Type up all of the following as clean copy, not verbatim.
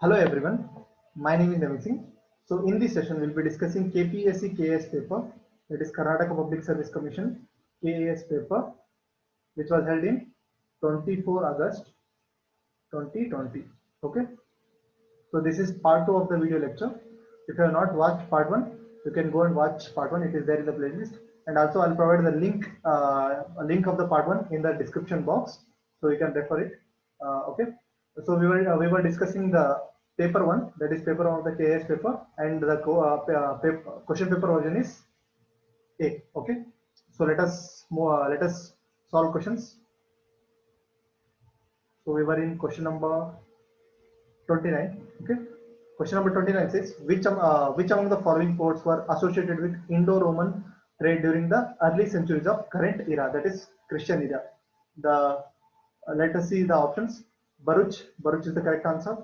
Hello everyone, my name is Navin Singh. So in this session, we'll be discussing KPSC KS paper, that is Karnataka Public Service Commission KAS paper, which was held in 24 August 2020. Okay, so this is part 2 of the video lecture. If you have not watched part 1, you can go and watch part 1. It is there in the playlist, and also I'll provide the link, a link of the part 1 in the description box, so you can refer it. Okay, so we were discussing the paper 1, that is paper 1 of the KS paper, and the question paper version is A. Okay, so let us solve questions. So we were in question number 29. Okay, question number 29 says which among the following ports were associated with Indo-Roman trade during the early centuries of current era, that is Christian era. The let us see the options. Bharuch is the correct answer.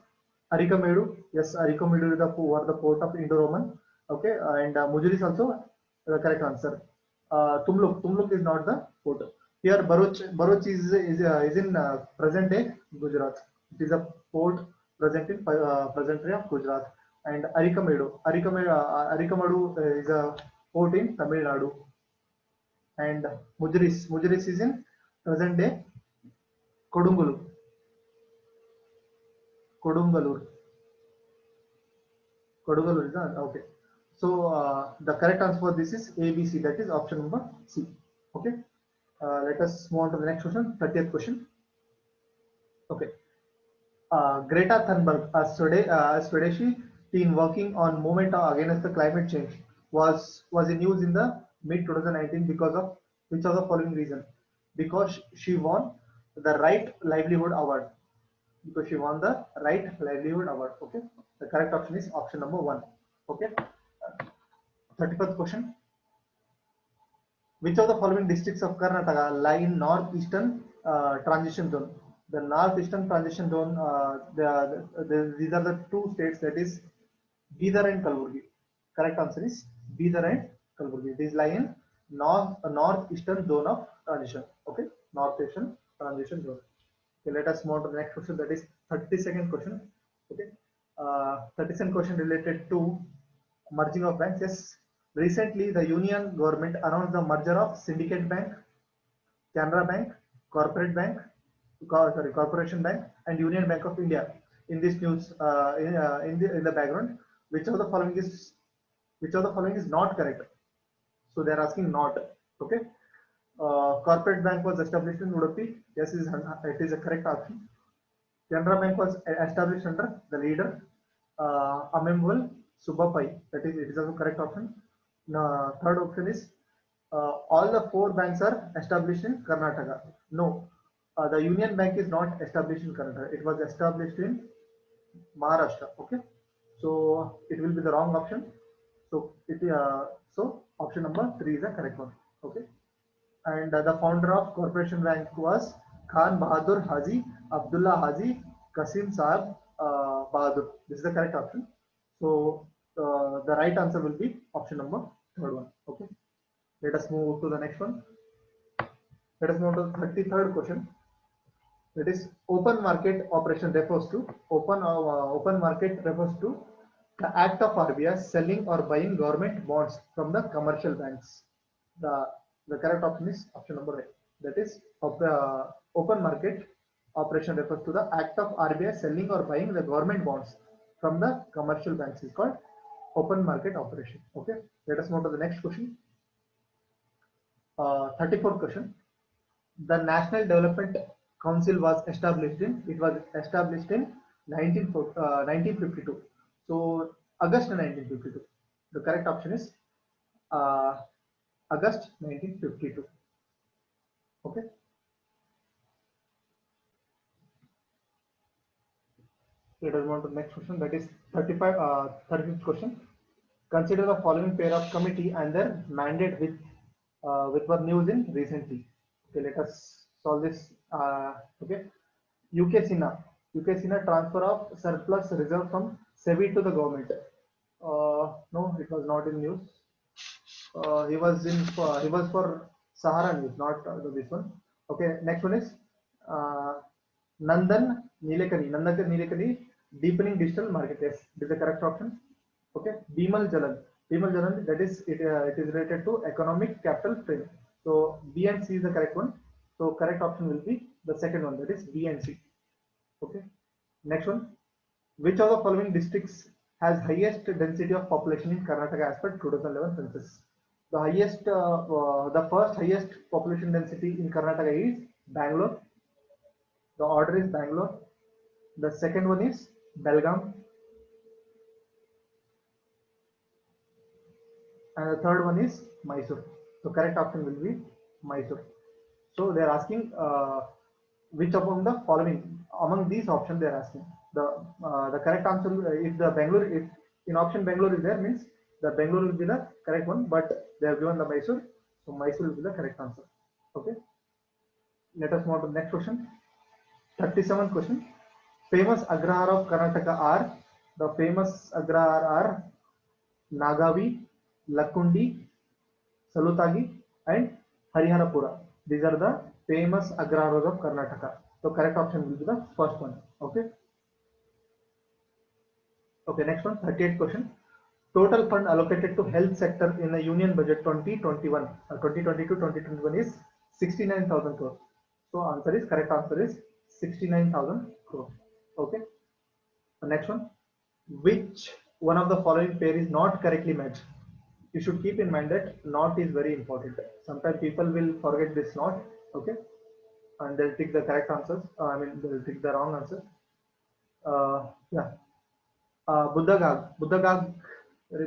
Arikamedu, yes, Arikamedu is the port of Indo-Roman. Okay, and Mujuri is also the correct answer. Tumluk is not the port. Here Bharuch is in present day Gujarat. It is a port present in present day of Gujarat. And Arikamedu is a port in Tamil Nadu. And Mujiris is in present day Kodungalur. Kodungalur is okay. So the correct answer for this is ABC, that is option number C. Okay. Let us move on to the next question, 30th question. Okay. Greta Thunberg, a Swedish teen working on movement against the climate change, was in news in the mid 2019 because of which of the following reason? Because she won the Right Livelihood Award. Because she won the Right Livelihood Award. Okay. The correct option is option number 1. Okay. 31st question. Which of the following districts of Karnataka lie in northeastern transition zone? The northeastern transition zone, these are the two states, that is Bidar and Kalburgi. Correct answer is Bidar and Kalburgi. These lie in northeastern zone of transition. Okay, northeastern transition zone. Okay, let us move on to the next question, that is 32nd question. Okay, 32nd question related to merging of banks. Yes, recently the Union government announced the merger of Syndicate Bank, Canara Bank, Corporation Bank, and Union Bank of India. In this news, in the background, which of the following is not correct? So they are asking not. Okay. Corporate Bank was established in Udupi. Yes, it is a correct option. Canara Bank was established under the leader Amemwal Subapai. That is, it is also correct option. Third option is all the 4 banks are established in Karnataka. No, the Union Bank is not established in Karnataka. It was established in Maharashtra. Okay, so it will be the wrong option. So so option number 3 is the correct one. Okay, and the founder of Corporation Bank was Khan Bahadur Haji Abdullah Haji Qasim Saab Bahadur. This is the correct option. So the right answer will be option number 3rd one. Okay. Let us move to the next one. Let us move to the 33rd question. That is open market operation refers to open market refers to the act of RBI selling or buying government bonds from the commercial banks. The correct option is option number 8. That is open market operation refers to the act of RBI selling or buying the government bonds from the commercial banks is called open market operation. Okay. Let us move to the next question. 34th question. The National Development Council was established in 1952. So August 1952. The correct option is August 1952. Okay. Let us move to the next question, that is 35th question. Consider the following pair of committee and their mandate with were news in recently. Okay, let us solve this. Okay, UK Sinha transfer of surplus reserve from SEBI to the government. No, it was not in news. He was for Sahara News, not this one. Okay, next one is Nandan Nilekani Deepening digital market, yes, it is the correct option. Okay, Bimal Jalan. Bimal Jalan, that is it is related to economic capital frame. So B and C is the correct one. So correct option will be the second one, that is B and C. Okay. Next one. Which of the following districts has highest density of population in Karnataka as per 2011 census? The highest, the first highest population density in Karnataka is Bangalore. The order is Bangalore. The second one is Belgaum, and the third one is Mysore. So correct option will be Mysore. So they are asking which among the following, among these options they are asking. The correct answer, if the Bangalore, if in option Bangalore is there, means the Bangalore will be the correct one, but they have given the Mysore, so Mysore will be the correct answer. Okay. Let us move on to the next question. 37th question. Famous Agrahar of Karnataka are, the famous Agrahar are Nagavi, Lakundi, Salutagi, and Hariharapura. These are the famous agraras of Karnataka. So correct option will be the first one. Okay. Okay. Next one, 38th question. Total fund allocated to health sector in the Union Budget 2021, 2022-2021 is 69,000 crores. So answer is, correct answer is 69,000 crores. Okay. The next one, which one of the following pair is not correctly matched? You should keep in mind that not is very important. Sometimes people will forget this not. Okay, and they'll take the correct answers. They'll take the wrong answer. Yeah. Buddhagag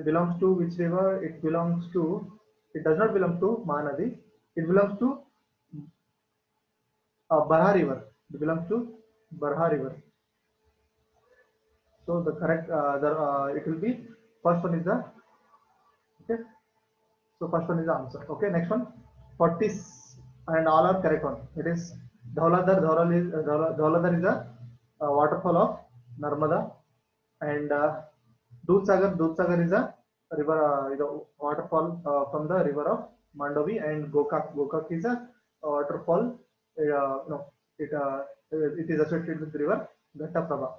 belongs to which river? It belongs to. It does not belong to Mahanadi. It belongs to Barha River. It belongs to Barha River. So the correct it will be first one is the, okay. So first one is the answer. Okay, next one, 40 and all are correct one. It is Dhauladhar. Dhauladhar is a waterfall of Narmada, and Dudhsagar is a river, is a waterfall from the river of Mandovi, and Gokak is a waterfall. No, it is associated with the river Ghattaprabha.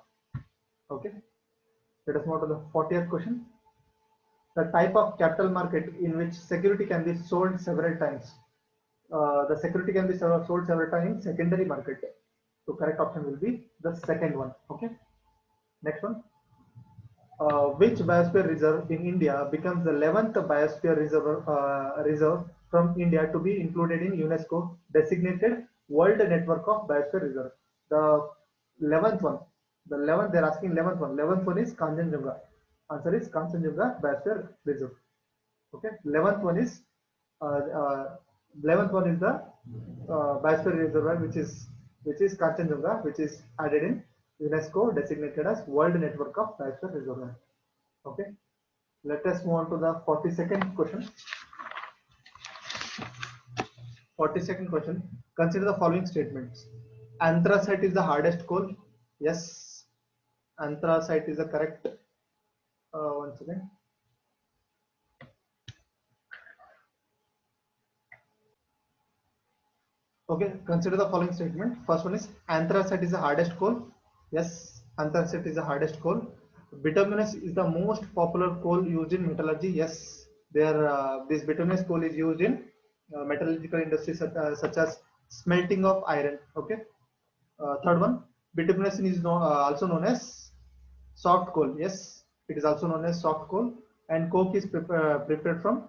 Okay, let us move to the 40th question. The type of capital market in which security can be sold several times. The security can be sold several times, secondary market. So correct option will be the second one. Okay. Next one. Which biosphere reserve in India becomes the 11th biosphere reserve from India to be included in UNESCO designated World Network of Biosphere Reserve? The 11th one. The 11th, they're asking 11th one. 11th one is Kanchenjunga. Answer is Kanchenjunga Biosphere Reserve. Okay. 11th one is 11th one is the Biosphere Reservoir, which is Kanchenjunga, which is added in UNESCO designated as World Network of Biosphere Reservoir. Okay. Let us move on to the 42nd question. 42nd question. Consider the following statements. Anthracite is the hardest coal. Yes, anthracite is the correct. Once again. Okay, consider the following statement. First one is anthracite is the hardest coal. Yes, anthracite is the hardest coal. Bituminous is the most popular coal used in metallurgy. yes, this bituminous coal is used in metallurgical industries such as smelting of iron. Okay. Third one, bituminous is also known as soft coal. Yes, it is also known as soft coal, and coke is prepared from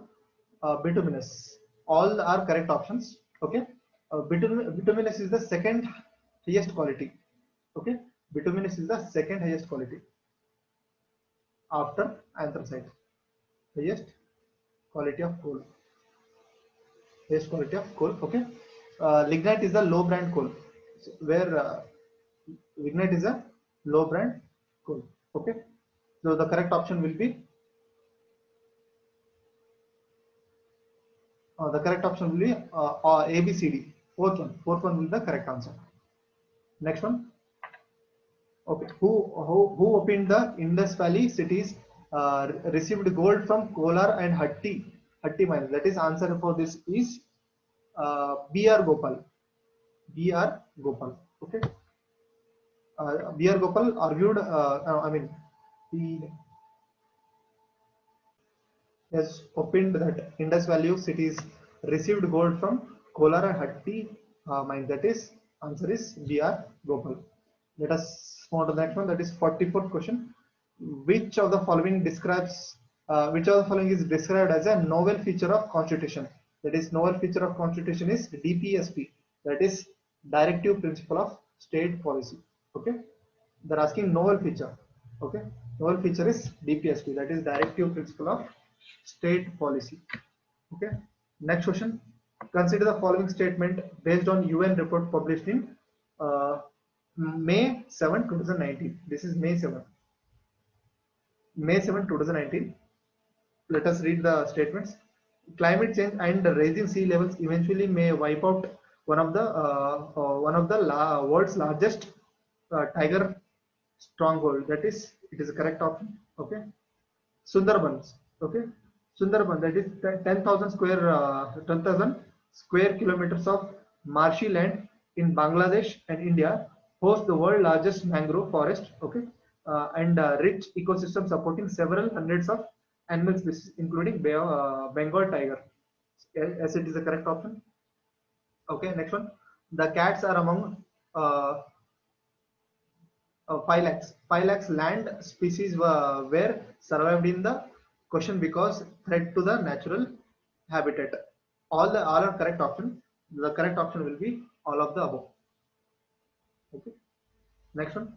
bituminous. All are correct options. Okay. Bituminous is the second highest quality. Okay, bituminous is the second highest quality after anthracite. Highest quality of coal. Highest quality of coal. Okay. Lignite is the low brand coal, where lignite is a low brand coal. Okay. So the correct option will be A, B, C, D. Fourth one will be the correct answer. Next one. Okay, who opened the Indus Valley cities received gold from Kolar and Hatti mines? That is, answer for this is B.R. Gopal. B.R. Gopal. Okay. B.R. Gopal argued, I mean, he has opined that Indus Valley cities received gold from Kolara Hatti mine. That is, answer is B.R. Gopal. Let us move on to the next one. That is 44th question. Which of the following describes, which of the following is described as a novel feature of Constitution? That is, novel feature of Constitution is DPSP. That is, Directive Principle of State Policy. Okay, they're asking novel feature. Okay, novel feature is DPSP. That is, Directive Principle of State Policy. Okay, next question. Consider the following statement based on UN report published in uh, May 7, 2019. This is May 7, 2019. Let us read the statements. Climate change and rising sea levels eventually may wipe out one of the world's largest tiger stronghold. That is, it is a correct option. Okay. Sundarbans. Okay. Sundarban, that is 10,000 square kilometers of marshy land in Bangladesh and India host the world largest mangrove forest. Okay. And rich ecosystem supporting several hundreds of animal species, including Bengal tiger. Yes, it is the correct option. Okay, next one. The cats are among uh, 5 lakhs. 5 lakhs land species were survived in the question because threat to the natural habitat. All are correct option. The correct option will be all of the above. Okay. Next one.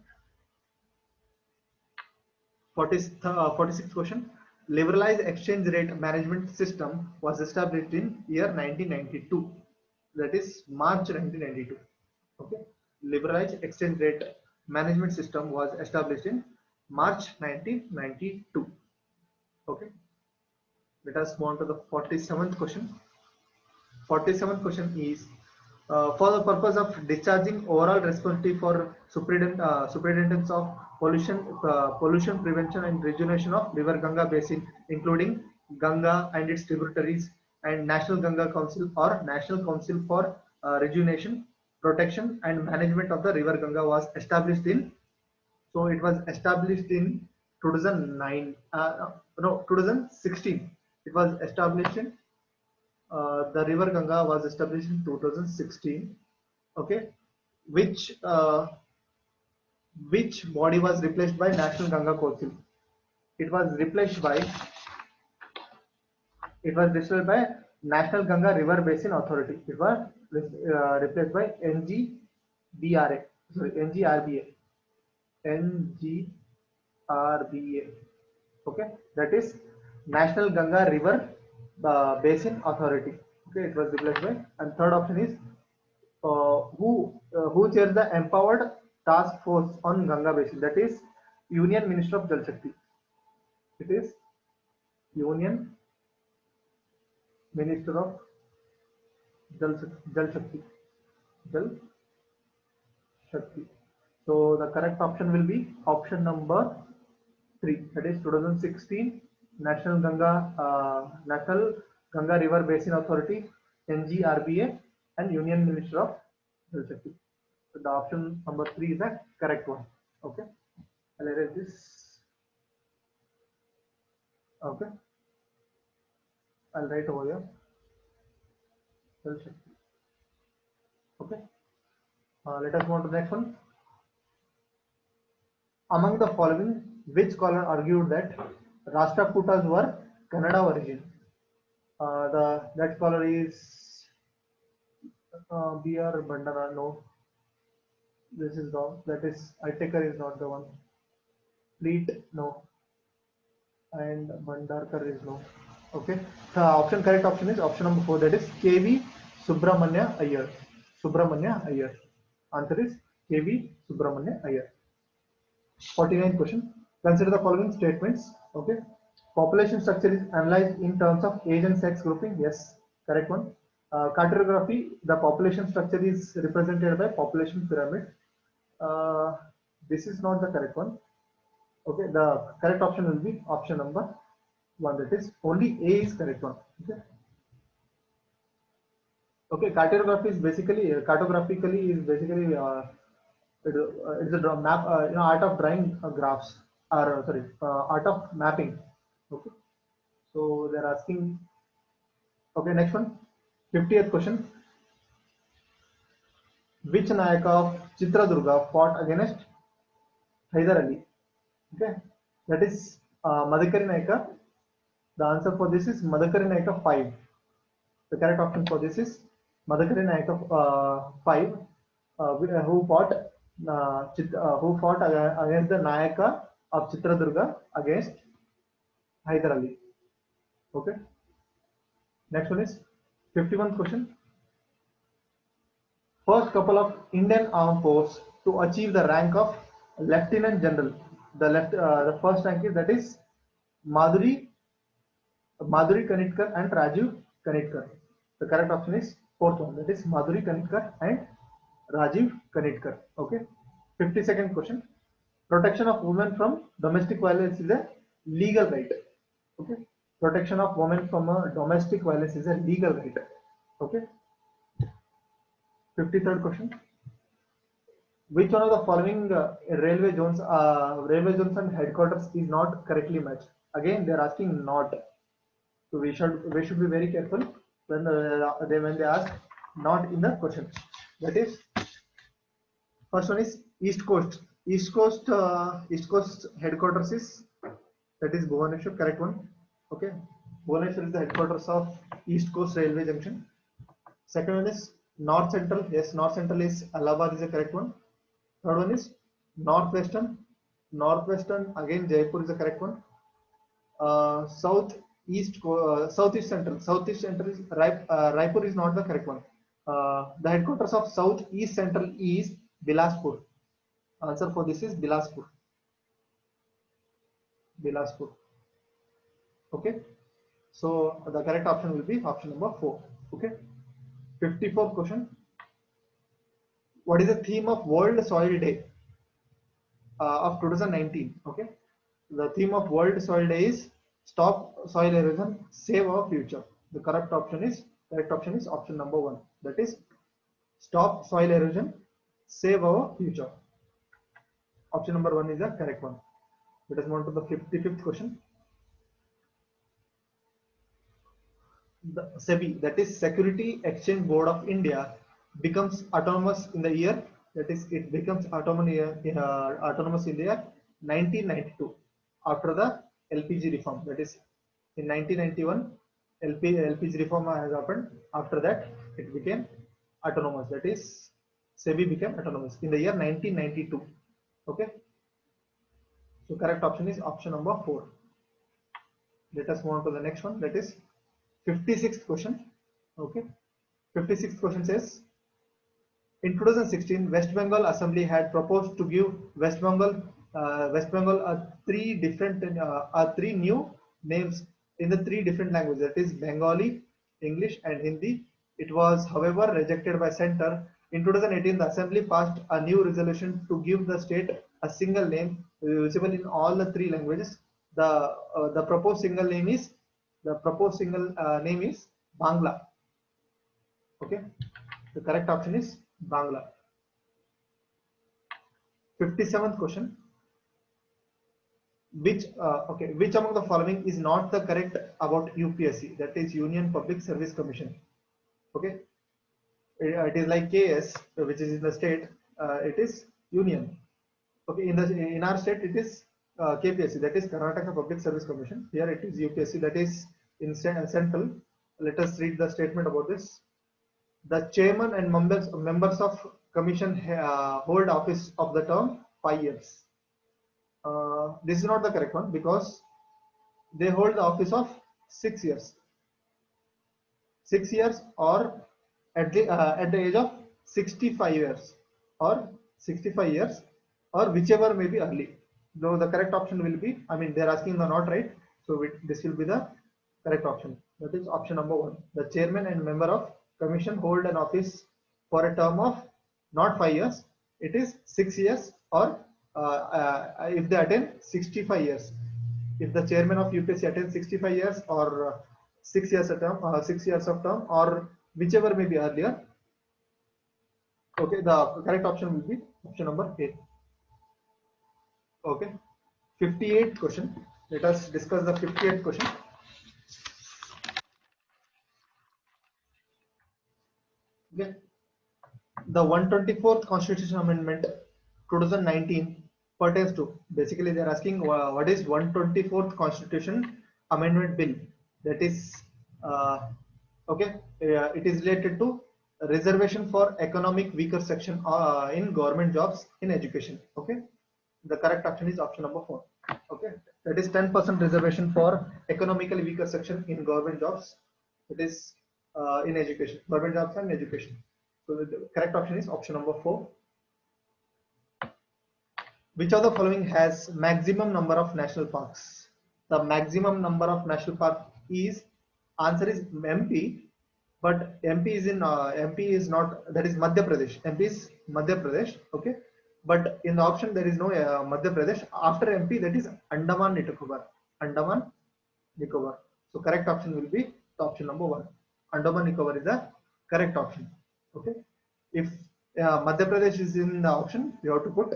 46th question. Liberalized exchange rate management system was established in year 1992. That is March 1992. Okay. Liberalized exchange rate management system was established in March 1992. Okay. Let us move on to the 47th question. 47th question is for the purpose of discharging overall responsibility for superintendence of pollution prevention and rejuvenation of river Ganga basin, including Ganga and its tributaries, and National Ganga Council or National Council for Rejuvenation, Protection and Management of the River Ganga was established in. So it was established in 2009. No, 2016. It was established in the river Ganga was established in 2016. Okay, which uh, which body was replaced by National Ganga Council? It was replaced by National Ganga River Basin Authority. It was replaced by NGBRA. Sorry, NGRBA. Okay, that is National Ganga River Basin Authority. Okay, it was replaced by. And third option is who chairs the empowered task force on Ganga Basin? That is Union Minister of Jal Shakti. It is Union Minister of Jal Shakti. Jal Shakti. So the correct option will be option number 3. That is 2016 National Ganga River Basin Authority, NGRBA, and Union Minister of Jal Shakti. So the option number 3 is the correct one. Okay. I'll erase this. Okay. I'll write over here. Jal Shakti. Okay. Let us move on to the next one. Among the following, which scholar argued that Rashtrakutas were Kannada origin? That scholar is B.R. Bandara. No, this is wrong. That is Aitekar is not the one. Fleet, no, and Bandarkar is no. Okay. The correct option is option number 4. That is K.V. Subramanya Iyer. Subramanya Iyer. Answer is K.V. Subramanya Iyer. 49th question. Consider the following statements. Okay. Population structure is analyzed in terms of age and sex grouping. Yes, correct one. Cartography, the population structure is represented by population pyramid. This is not the correct one. Okay, the correct option will be option number 1. That is only A is correct one. Okay. Okay, cartographically is basically It's a map, art of drawing graphs, or sorry, art of mapping. Okay, so they're asking. Okay, next one, 50th question. Which Nayaka of Chitradurga fought against Hyder Ali? Okay, that is Madhukari Nayaka. The answer for this is Madhukari Nayaka 5. The correct option for this is Madhukari Nayaka 5, who fought against the Nayaka of Chitradurga against Hyder Ali. Okay. Next one is 51st question. First couple of Indian armed force to achieve the rank of Lieutenant General. The first rank is, that is Madhuri Kanitkar and Rajiv Kanitkar. The correct option is fourth one, that is Madhuri Kanitkar and Rajiv Kanitkar. Okay. 52nd question. Protection of women from domestic violence is a legal right. Okay. Protection of women from domestic violence is a legal right. Okay. 53rd question. Which one of the following railway zones and headquarters is not correctly matched? Again, they are asking not. So we should be very careful when they ask not in the question. That is, first one is East Coast. East Coast headquarters is, that is Bhubaneswar. Correct one. Okay, Bhubaneswar is the headquarters of East Coast Railway Junction. Second one is North Central. Yes, North Central is Allahabad is the correct one. Third one is Northwestern. Northwestern, again Jaipur is the correct one. Southeast Central. Southeast Central is Raipur is not the correct one. The headquarters of Southeast Central is Bilaspur. Answer for this is Bilaspur. Bilaspur. Okay. So the correct option will be option number 4. Okay. 54th question. What is the theme of World Soil Day of 2019? Okay. The theme of World Soil Day is Stop Soil Erosion, Save Our Future. The correct option is option number 1. That is Stop Soil Erosion, Save Our Future. Option number 1 is the correct one. Let us move on to the 55th question. The SEBI, that is Security Exchange Board of India, becomes autonomous in the year, that is it becomes autonomous in the year 1992 after the LPG reform. That is in 1991 LPG reform has happened. After that it became autonomous, that is SEBI became autonomous in the year 1992. Okay, so correct option is option number 4. Let us move on to the next one, that is 56th question. Okay, 56th question says, in 2016, West Bengal Assembly had proposed to give West Bengal three new names in the 3 different languages, that is Bengali, English and Hindi. It was, however, rejected by Centre. In 2018, the Assembly passed a new resolution to give the state a single name visible in all the 3 languages. The proposed single name is Bangla. Okay, the correct option is Bangla. 57th question. Which among the following is not the correct about UPSC? That is Union Public Service Commission. Okay, it is like KS, which is in the state. It is Union. Okay, in our state it is KPSC, that is Karnataka Public Service Commission. Here it is UPSC, that is in central. Let us read the statement about this. The chairman and members of commission hold office of the term 5 years. This is not the correct one, because they hold the office of 6 years. 6 years, or at the age of 65 years, or whichever may be early. Though the correct option will be, they are asking the not right, so this will be the correct option. That is option number 1. The chairman and member of commission hold an office for a term of not 5 years, it is 6 years, or if they attain 65 years. If the chairman of UPSC attains 65 years, or 6 years of term, or whichever may be earlier, Okay, the correct option will be option number A. Okay, 58th question. Let us discuss the 58th question. Okay, the 124th Constitution Amendment 2019 pertains to, basically they are asking what is 124th Constitution Amendment Bill. That is okay, it is related to reservation for economic weaker section in government jobs in education. Okay, the correct option is option number 4. Okay, that is 10% reservation for economically weaker section in government jobs. It is in education, government jobs and education. So the correct option is option number 4. Which of the following has maximum number of national parks? The maximum number of national park is, answer is MP, but MP is in MP is not, that is Madhya Pradesh. MP is Madhya Pradesh. Okay, but in the option there is no Madhya Pradesh. After MP, that is Andaman Nicobar. Andaman Nicobar. So correct option will be the option number 1. Andaman Nicobar is the correct option. Okay. If Madhya Pradesh is in the option, you have to put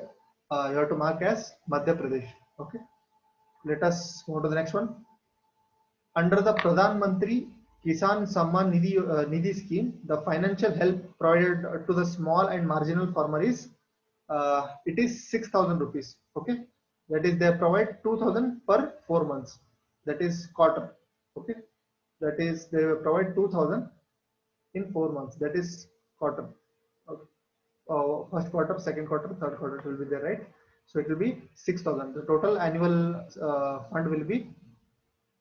you have to mark as Madhya Pradesh. Okay. Let us go to the next one. Under the Pradhan Mantri Kisan Samman Nidhi scheme, the financial help provided to the small and marginal farmer is it is 6,000 rupees. Okay, that is they provide 2,000 per 4 months. That is quarter. Okay, that is they provide 2,000 in 4 months. That is quarter. Okay. First quarter, second quarter, third quarter will be there, right? So it will be 6,000. The total annual fund will be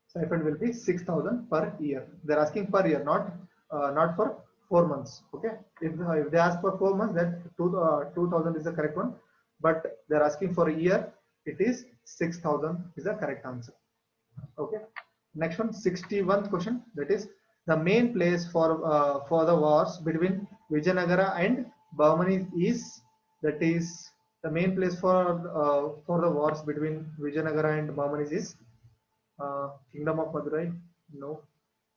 stipend will be 6,000 per year. They're asking per year, not for 4 months. Okay. If they ask for 4 months, that 2,000 is the correct one. But they're asking for a year, it is 6,000 is the correct answer. Okay. Next one, 61st question. That is the main place for the wars between Vijayanagara and Bahmani is, that is the main place for the wars between Vijayanagara and Bahmanis is Kingdom of Madurai, no.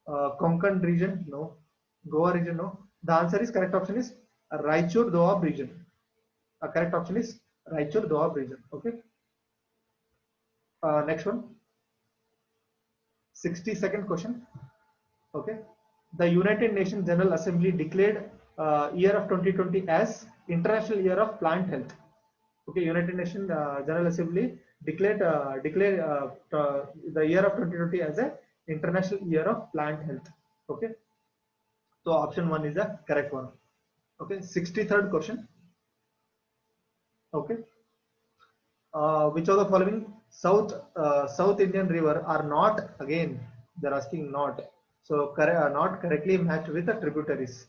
Konkan region, no. Goa region, no. The answer is, correct option is Raichur Doab region. Correct option is Raichur Doab region. Okay. Next one, 62nd question. Okay. The United Nations General Assembly declared year of 2020 as International Year of Plant Health. Okay, United Nations General Assembly declared the year of 2020 as a International Year of Plant Health. Okay, so option 1 is the correct one. Okay, 63rd question. Okay, which of the following South Indian river are not, again they're asking not, so not correctly matched with the tributaries.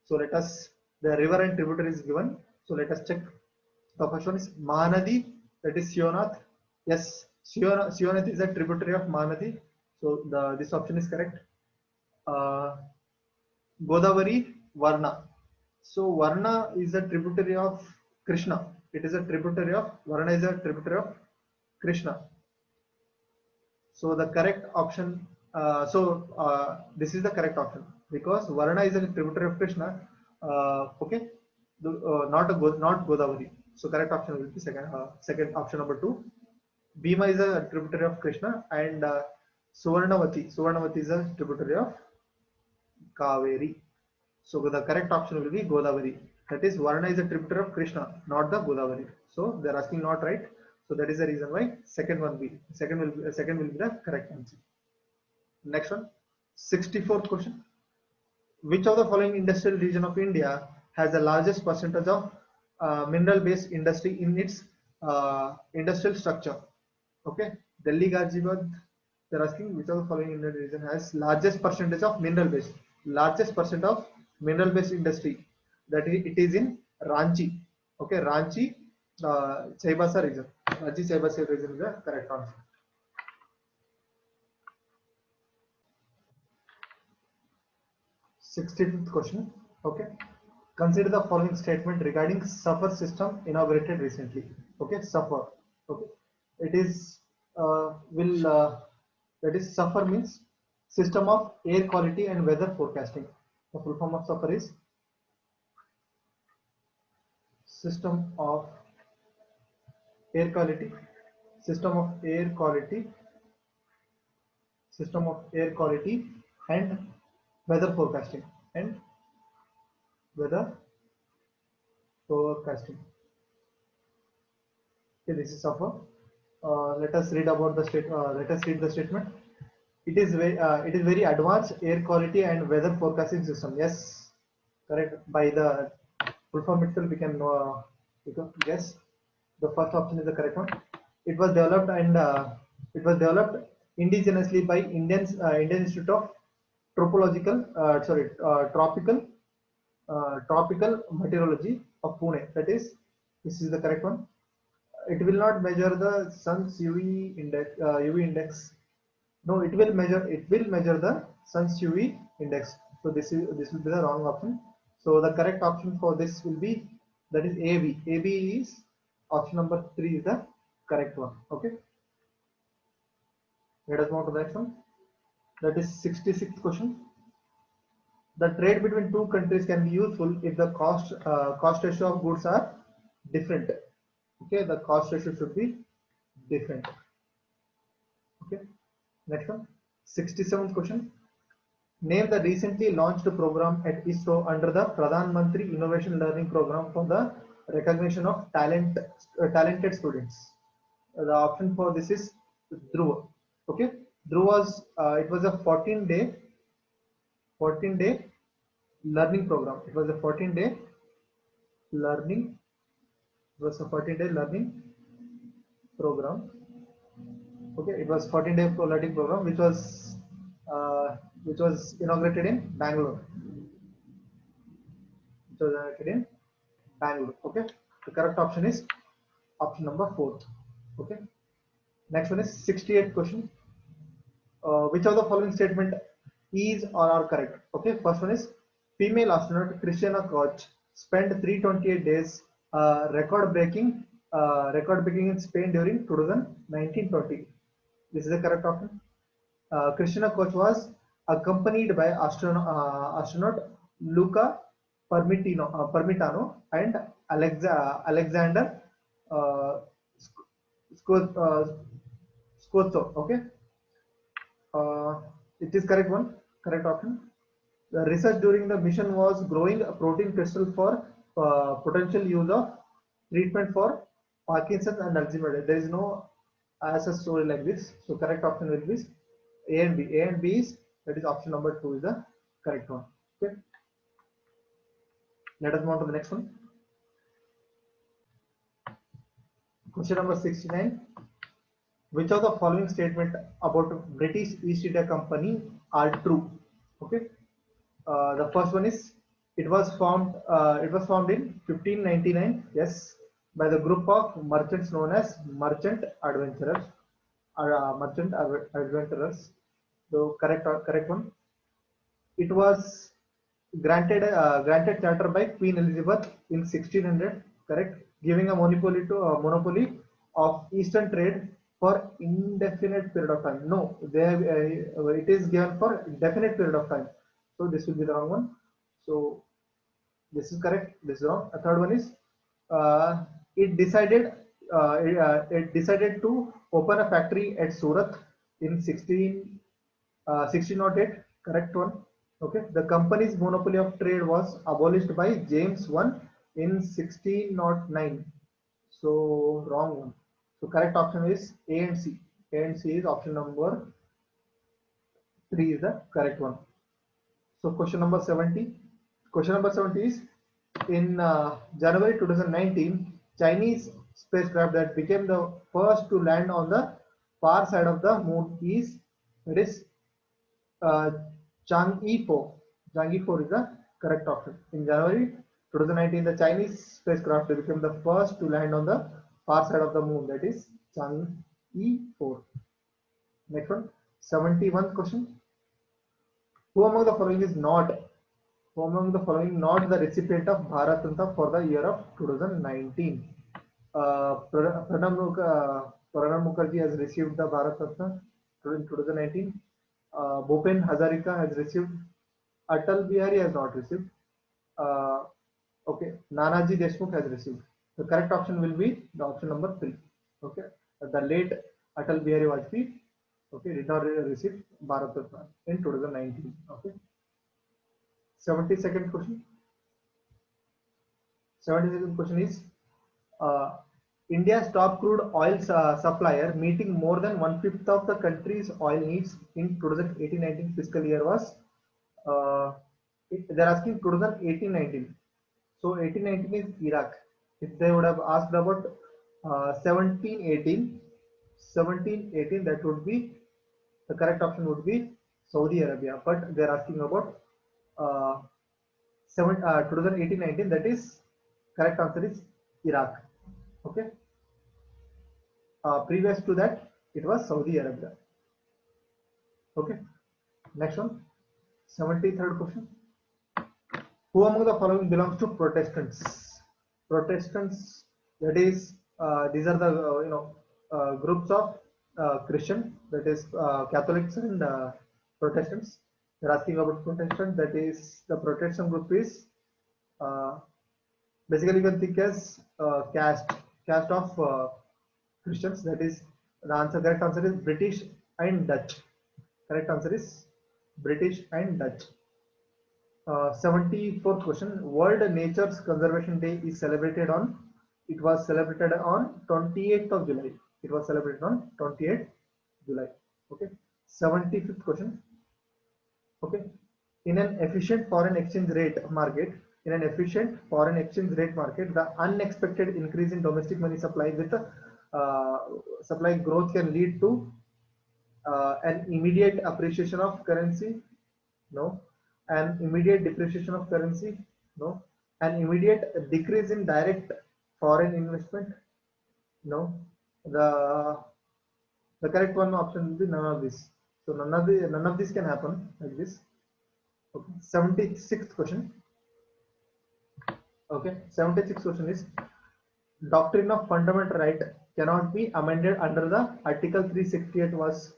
So let us, the river and tributaries given, so let us check. The first one is Mahanadi, that is Sionath. Yes, Sionath is a tributary of Mahanadi, so this option is correct. Godavari, Varna. So Varna is a tributary of Krishna. It is a tributary of, Varna is a tributary of Krishna. So the correct option, this is the correct option because Varna is a tributary of Krishna. Okay, not Godavari. So correct option will be second option number 2. Bhima is a tributary of Krishna, and Suvarnavati is a tributary of Kaveri. So the correct option will be Godavari. That is, Varna is a tributary of Krishna, not the Godavari. So they're asking not right. So that is the reason why second will be the correct answer. Next one, 64th question. Which of the following industrial region of India has the largest percentage of mineral-based industry in its industrial structure? Okay, Delhi, Ghaziabad. They're asking which of the following Indian region has largest percentage of mineral-based, industry. That is, it is in Ranchi. Okay, Ranchi, Chaibasa region. Ranchi, Chaibasa region is the correct answer. 16th question. Okay, consider the following statement regarding SAFAR system inaugurated recently. Okay, SAFAR. Okay, it is that is, SAFAR means System of Air Quality and Weather Forecasting. The full form of SAFAR is system of air quality, system of air quality, system of air quality and weather forecasting and weather forecasting. Okay, this is suffer. Let us read about the state. Let us read the statement. It is very advanced air quality and weather forecasting system. Yes, correct. By the full form itself, we can guess. The first option is the correct one. It was developed and it was developed indigenously by Indian Institute of Tropical Meteorology of Pune. That is, this is the correct one. It will not measure the sun's UV index. No, it will measure the sun's UV index. So this will be the wrong option. So the correct option for this will be, that is AB. AB is option number 3 is the correct one. Okay. Let us move to the next one. That is 66th question. The trade between two countries can be useful if the cost ratio of goods are different. Okay, the cost ratio should be different. Okay, next one, 67th question. Name the recently launched program at ISRO under the Pradhan Mantri Innovation Learning Program for the recognition of talented students. The option for this is Dhruv. Okay, Dhruv was it was a 14-day learning program. It was a 14-day learning. It was a 14-day learning program. Okay, it was 14-day learning program which was inaugurated in Bangalore. Okay, the correct option is option number 4. Okay, next one is 68th question. Which of the following statement is or are correct? Okay, first one is female astronaut Christiana Koch spent 328 days record breaking in Spain during 2019-20. This is the correct option. Christiana Koch was accompanied by astronaut Luca Permitano and Alexander uh, Scorzo. Okay, it is correct one, correct option. The research during the mission was growing a protein crystal for potential use of treatment for Parkinson's and Alzheimer's. There is no as a story like this. So correct option will be A and B. A and B is, that is option number 2 is the correct one. Okay. Let us move on to the next one. Question number 69. Which of the following statement about British East India Company are true? Okay. The first one is it was formed in 1599. Yes, by the group of merchants known as merchant adventurers. So correct one. It was granted charter by Queen Elizabeth in 1600. Correct, giving a monopoly of Eastern trade for indefinite period of time. No, it is given for definite period of time. So this will be the wrong one. So this is correct. This is wrong. A third one is it decided to open a factory at Surat in 1608. Correct one. Okay. The company's monopoly of trade was abolished by James I in 1609. So wrong one. So correct option is A and C. A and C is option number 3 is the correct one. So question number 70. Question number 70 is in January 2019, Chinese spacecraft that became the first to land on the far side of the moon is, it is Chang'e 4. Chang'e 4 is the correct option. In January 2019, the Chinese spacecraft became the first to land on the far side of the moon. That is Chang'e 4. Next one, 71st question. Who among the following is not the recipient of Bharat Ratna for the year of 2019? Pranab Mukherjee has received the Bharat Ratna in 2019. Bhupen Hazarika has received. Atal Bihari has not received. Okay, Nanaji Deshmukh has received. The correct option will be the option number 3. Okay, the late Atal Bihari Vajpayee, okay, did not receive Bharat Ratna in 2019. Okay, 72nd question. 72nd question is uh, India's top crude oil supplier meeting more than 1/5 of the country's oil needs in 2018-19 fiscal year was they're asking 2018-19. So 18-19 is Iraq. If they would have asked about 17-18, that would be the correct option would be Saudi Arabia. But they're asking about 2018-19. That is correct answer is Iraq. Okay. Previous to that, it was Saudi Arabia. Okay. Next one, 73rd question. Who among the following belongs to Protestants? Protestants, that is, these are the groups of Christian, that is Catholics and Protestants. They're asking about Protestant, that is the Protestant group is basically you can think as caste of Christians. That is the answer. Correct answer is British and Dutch. Correct answer is British and Dutch. 74th question. World Nature's Conservation Day is celebrated on. It was celebrated on 28th of July. It was celebrated on 28th July. Okay. 75th question. Okay. In an efficient foreign exchange rate market, the unexpected increase in domestic money supply with supply growth can lead to an immediate appreciation of currency. No. An immediate depreciation of currency. No. An immediate decrease in direct foreign investment. No. The correct one option will be none of this. So none of this can happen like this. Okay. 76th question. Okay. 76th question is doctrine of fundamental right cannot be amended under the Article 368 was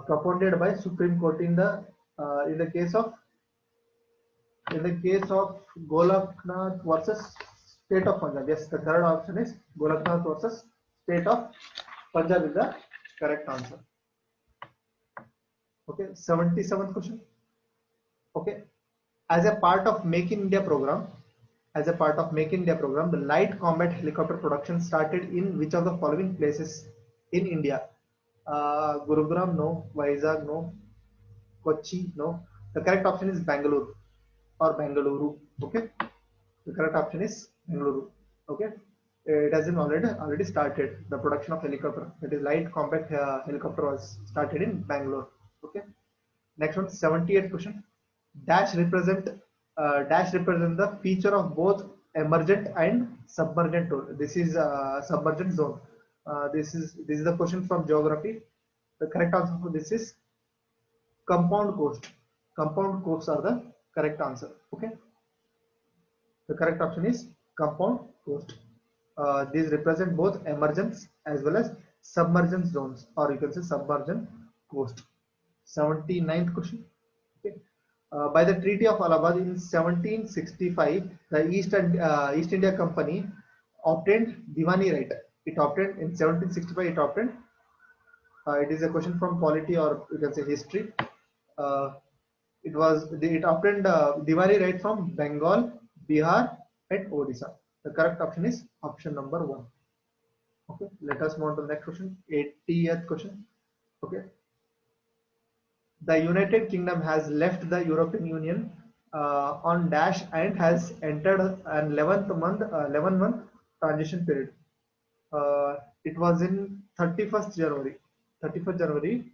propounded by Supreme Court in the case of Golaknath versus State of Punjab. Yes, the third option is Golaknath versus State of Punjab is the correct answer. Okay, 77th question. Okay, as a part of Make in India program, the light combat helicopter production started in which of the following places in India? Gurugram, no. Vizag, no. Kochi, no. The correct option is Bangalore or Bengaluru. Okay, the correct option is Bengaluru. Okay, it has been already started. The production of helicopter, that is light combat helicopter, was started in Bangalore. Okay, next one, 78th question. Dash represent the feature of both emergent and submergent zone. This is submergent zone. This is the question from geography. The correct answer for this is compound coast. Compound coasts are the correct answer. Okay, the correct option is compound coast. These represent both emergence as well as submergence zones, or you can say submergent coast. 79th question. Okay. By the Treaty of Allahabad in 1765, the East India Company obtained Diwani right. It obtained in 1765. It obtained. It is a question from polity, or you can say history. It obtained Diwani right from Bengal, Bihar, and Odisha. The correct option is option number 1. Okay, let us move on to the next question. 80th question. Okay. The United Kingdom has left the European Union on dash and has entered an 11 month transition period. It was in 31st January 2020.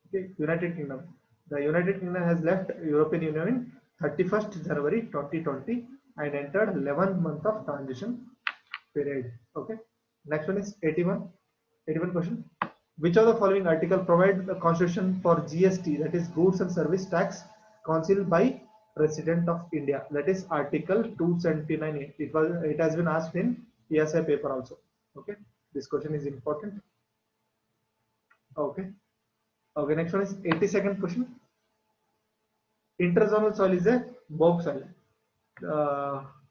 Okay, United Kingdom. The United Kingdom has left European Union in 31st January 2020 and entered 11th month of transition period. Okay. Next one is 81 question. Which of the following article provide the constitution for GST, that is goods and service tax, concealed by President of India? That is Article 279A. It has been asked in PSI paper also. Okay, this question is important. Okay. Okay, next one is 82nd question. Interzonal soil is a bog soil.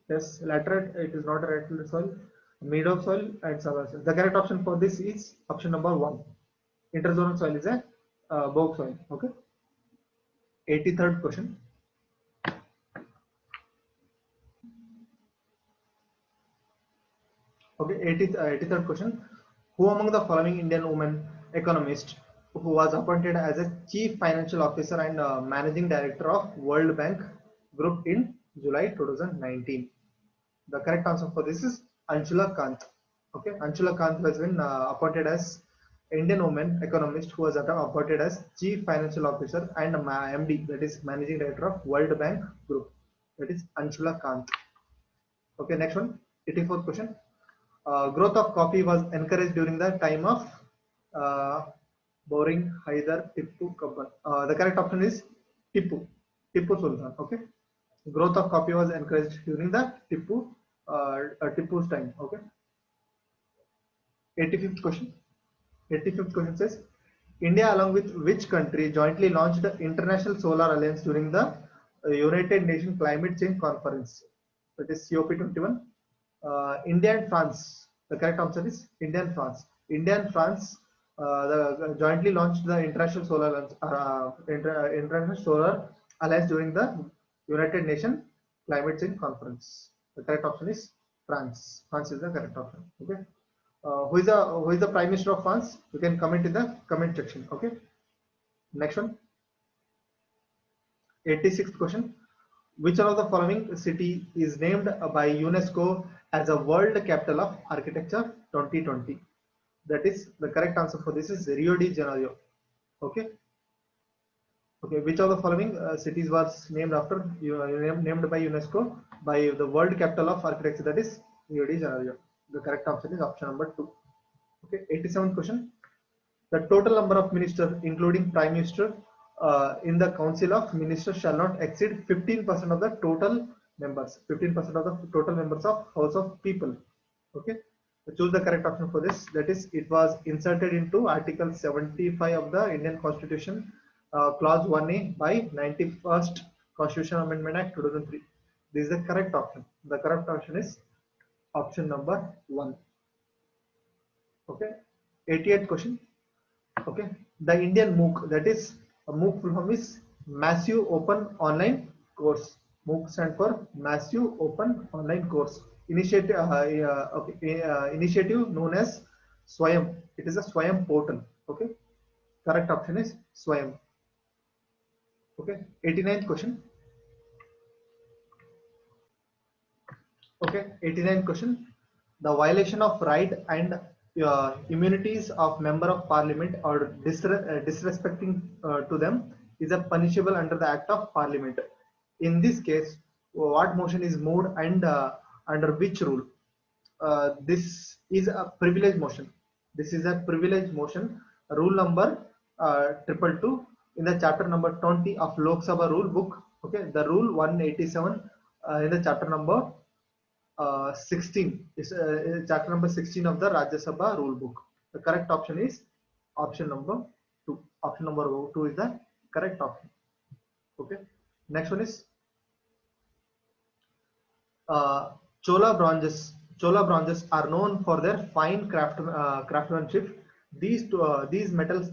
Yes, laterite, it is not a laterite soil, meadow soil and subsoil soil. The correct option for this is option number 1. Interzonal soil is a bog soil. Okay. 83rd question. Okay, 83rd question. Who among the following Indian women economist who was appointed as a chief financial officer and managing director of World Bank Group in July 2019? The correct answer for this is Anshula Kant. Okay, Anshula Kant has been appointed as Indian woman economist who was appointed as chief financial officer and MD, that is managing director of World Bank Group. That is Anshula Kant. Okay, next one, 84th question. Growth of coffee was encouraged during the time of uh, Boring Haidar Tippu Kappan. The correct option is Tippu Sultan. Okay, growth of coffee was encouraged during the Tippu's time. Okay, 85th question. 85th question says, India along with which country jointly launched the International Solar Alliance during the United Nations Climate Change Conference? That is COP21. India and France. The correct answer is India and France. India and France jointly launched the International Solar Alliance during the United Nations Climate Change Conference. The correct option is France. France is the correct option. Okay. Who is the Prime Minister of France? You can comment in the comment section. Okay. Next one. 86th question. Which one of the following city is named by UNESCO as a World Capital of Architecture 2020? That is the correct answer for this is Rio de Janeiro. Okay. Okay. Which of the following cities was named after named by UNESCO by the World Capital of Architecture? That is Rio de Janeiro. The correct option is option number 2. Okay. 87th question. The total number of ministers, including Prime Minister, in the Council of Ministers shall not exceed 15% of the total members. 15% of the total members of House of People. Okay. So choose the correct option for this. That is, it was inserted into Article 75 of the Indian Constitution, Clause 1A by 91st Constitution Amendment Act 2003. This is the correct option. The correct option is option number 1. Okay. 88th question. Okay, the Indian MOOC, that is MOOC full form is Massive Open Online Course. MOOC stand for Massive Open Online Course initiative. Initiative known as Swayam. It is a Swayam portal. Okay, correct option is Swayam. Okay, 89th question. Okay, 89th question. The violation of right and immunities of member of parliament or disrespecting to them is a punishable under the Act of Parliament. In this case, what motion is moved and under which rule? This is a privilege motion. This is a privilege motion. Rule number 222 in the chapter number 20 of Lok Sabha rule book. Okay, the rule 187 in the chapter number 16 is chapter number 16 of the Rajya Sabha rule book. The correct option is option number 2. Option number 2 is the correct option. Okay. Next one is Chola bronzes. Chola bronzes are known for their fine craftsmanship. These metal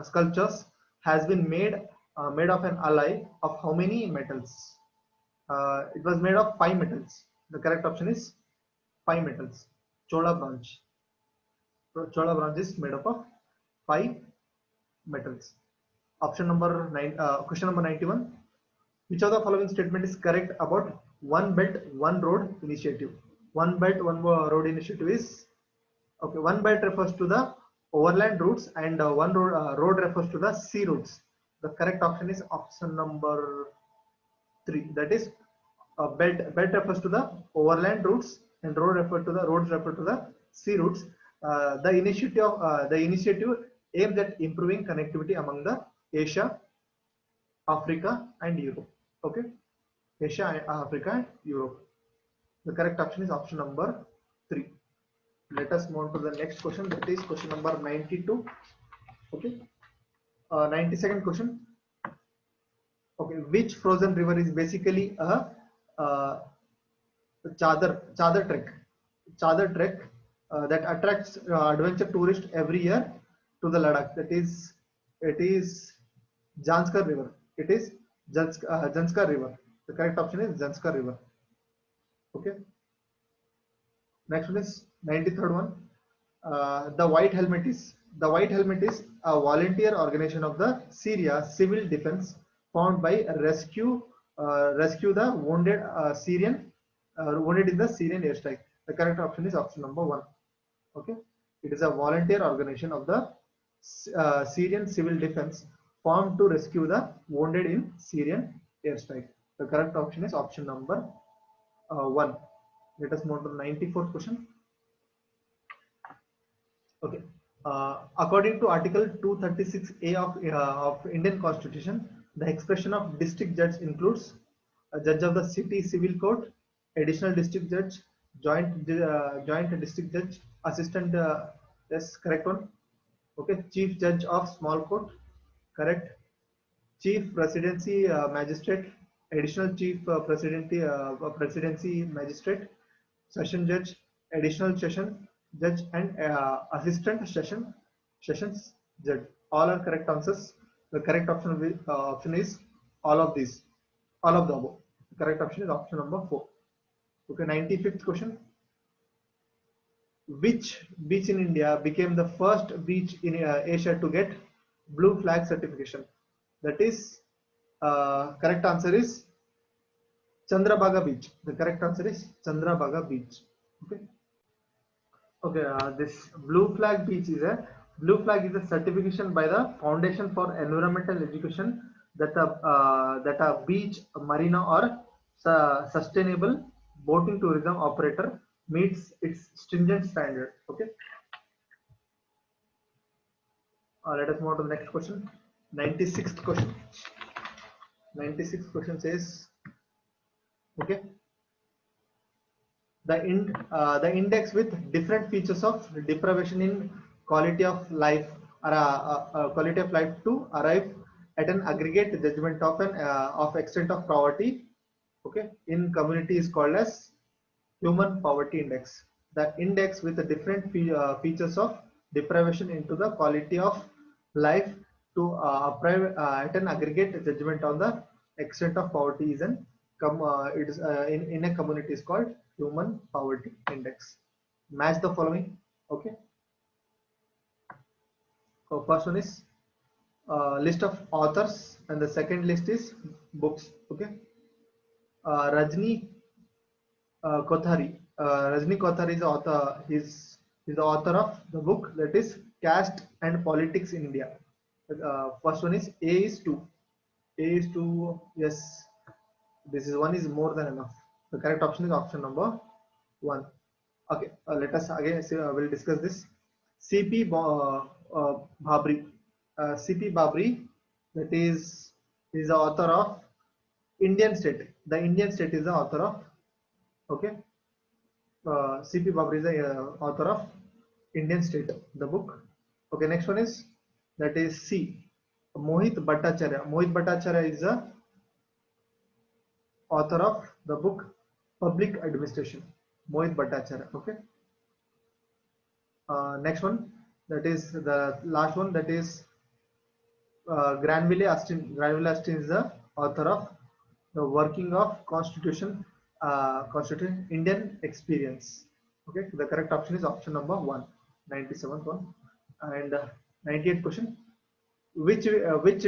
sculptures has been made of an alloy of how many metals? It was made of 5 metals. The correct option is 5 metals. Chola bronze. Chola bronze is made up of 5 metals. Option number 9. Question number 91. Which of the following statement is correct about One Belt One Road initiative? One Belt One Road initiative is okay. One belt refers to the overland routes and one road refers to the sea routes. The correct option is option number 3. That is belt refers to the overland routes and roads refer to the sea routes. The initiative aims at improving connectivity among the Asia, Africa, and Europe. Okay, Asia, Africa, and Europe. The correct option is option number 3. Let us move on to the next question. That is question number 92. Okay, 92nd question. Okay, which frozen river is basically a Chadar Trek. Chadar Trek that attracts adventure tourists every year to the Ladakh. It is Janskar River. It is Janskar River. The correct option is Janskar River. Okay. Next one is 93rd one. The White Helmet is a volunteer organization of the Syria civil defense formed by rescue the wounded in the Syrian airstrike. The correct option is option number 1. Okay, it is a volunteer organization of the Syrian civil defense formed to rescue the wounded in Syrian airstrike. The correct option is option number 1. Let us move to the 94th question. Okay. According to Article 236A of Indian Constitution, the expression of district judge includes a judge of the city civil court, additional district judge, joint district judge, assistant. Yes, correct one. Okay, chief judge of small court, correct. Chief presidency magistrate, additional chief presidency magistrate, session judge, additional session judge, and assistant sessions judge. All are correct answers. The correct option is all of these, all of the above. The correct option is option number 4. Okay, 95th question. Which beach in India became the first beach in Asia to get blue flag certification? That is, correct answer is Chandrabhaga Beach. The correct answer is Chandrabhaga Beach. Okay. Okay. This blue flag is a certification by the Foundation for Environmental Education that a beach, a marina, or sustainable boating tourism operator meets its stringent standard. Okay. Let us move to the next question. 96th question. 96th question says, okay, the index with different features of deprivation in quality of life to arrive at an aggregate judgment of extent of poverty, okay, in community is called as human poverty index. The index with the different features of deprivation into the quality of life to at an aggregate judgment on the extent of poverty is in a community is called human poverty index. Match the following. Okay. So first one is list of authors, and the second list is books. Okay. Rajni Kothari. Rajni Kothari is the author. Is the author of the book that is Caste and Politics in India. First one is A is 2. A is 2. Yes, this is 1 is more than enough. The correct option is option number 1. Okay, let us again we'll discuss this. C.P. Babri. C.P. Babri, that is the author of Indian State. The Indian State is the author of. Okay. C.P. Babri is the author of Indian State, the book. Okay, next one is that is C. Mohit Bhattacharya. Mohit Bhattacharya is the author of the book Public Administration. Mohit Bhattacharya. Okay. Next one, that is the last one, that is Granville Austin. Granville Austin is the author of the Working of Constitution Indian Experience. Okay, the correct option is option number 1, 97th one. And 98th question, which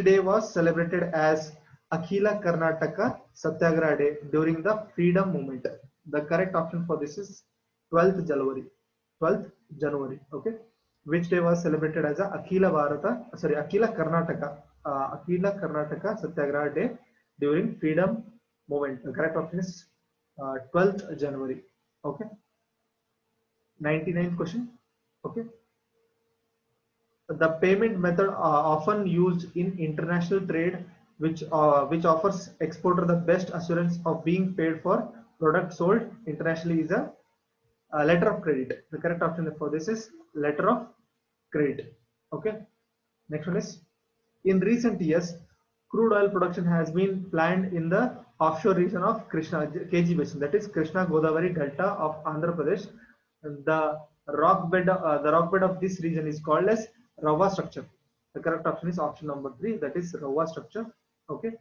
day was celebrated as Akhila Karnataka Satyagraha Day during the freedom movement? The correct option for this is 12th January. 12th January. Okay, which day was celebrated as a Akhila Karnataka Satyagraha Day during freedom movement? The correct option is 12th January. Okay. 99th question. Okay. The payment method often used in international trade, which offers exporter the best assurance of being paid for product sold internationally, is a letter of credit. The correct option for this is letter of credit. Okay. Next one is, in recent years, crude oil production has been planned in the offshore region of Krishna KG Basin, that is Krishna Godavari Delta of Andhra Pradesh. The rock bed of this region is called as Rawa structure. The correct option is option number 3, that is Rawa structure. Okay.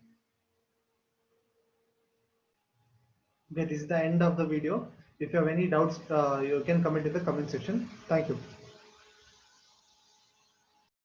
Okay, this is the end of the video. If you have any doubts, you can comment in the comment section. Thank you.